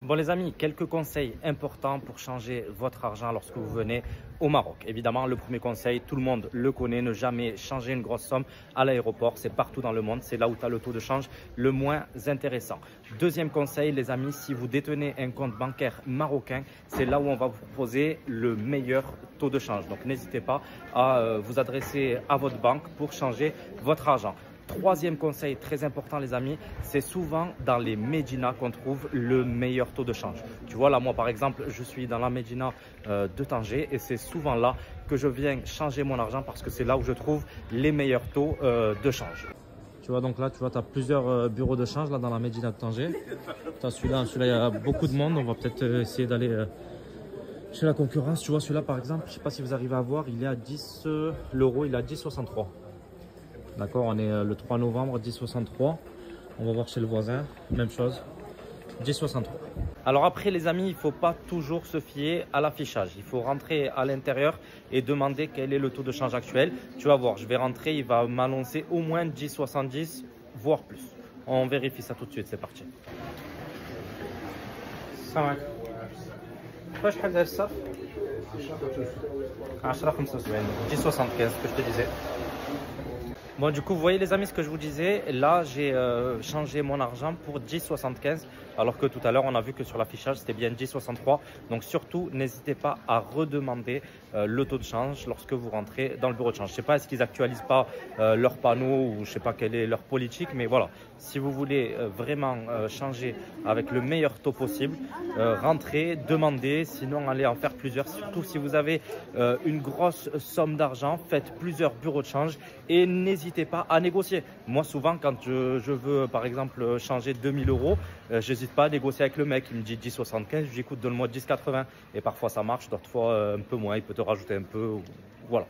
Bon les amis, quelques conseils importants pour changer votre argent lorsque vous venez au Maroc. Évidemment, le premier conseil, tout le monde le connaît, ne jamais changer une grosse somme à l'aéroport. C'est partout dans le monde, c'est là où tu as le taux de change le moins intéressant. Deuxième conseil, les amis, si vous détenez un compte bancaire marocain, c'est là où on va vous proposer le meilleur taux de change. Donc n'hésitez pas à vous adresser à votre banque pour changer votre argent. Troisième conseil très important les amis, c'est souvent dans les médinas qu'on trouve le meilleur taux de change. Tu vois là moi par exemple je suis dans la médina de Tanger et c'est souvent là que je viens changer mon argent parce que c'est là où je trouve les meilleurs taux de change. Tu vois donc là tu vois tu as plusieurs bureaux de change là dans la médina de Tanger. Tu as celui-là il y a beaucoup de monde, on va peut-être essayer d'aller chez la concurrence. Tu vois celui-là par exemple, je ne sais pas si vous arrivez à voir, il est à 10 l'euro, il est à 10,63. D'accord, on est le 3 novembre, 10,63. On va voir chez le voisin, même chose, 10,63. Alors après les amis, il ne faut pas toujours se fier à l'affichage. Il faut rentrer à l'intérieur et demander quel est le taux de change actuel. Tu vas voir, je vais rentrer, il va m'annoncer au moins 10,70, voire plus. On vérifie ça tout de suite, c'est parti. 10,75 que je te disais. Bon du coup vous voyez les amis ce que je vous disais, là j'ai changé mon argent pour 10,75 alors que tout à l'heure on a vu que sur l'affichage c'était bien 10,63. Donc surtout n'hésitez pas à redemander le taux de change lorsque vous rentrez dans le bureau de change. Je ne sais pas est-ce qu'ils actualisent pas leurs panneaux ou je ne sais pas quelle est leur politique, mais voilà, si vous voulez vraiment changer avec le meilleur taux possible, rentrez, demandez, sinon allez en faire plusieurs. Surtout si vous avez une grosse somme d'argent, faites plusieurs bureaux de change et n'hésitez pas à négocier. Moi souvent quand je veux par exemple changer 2000 euros, j'hésite pas à négocier avec le mec. Il me dit 10,75, je lui dis écoute donne-moi 10,80 et parfois ça marche, d'autres fois un peu moins, il peut te rajouter un peu, voilà.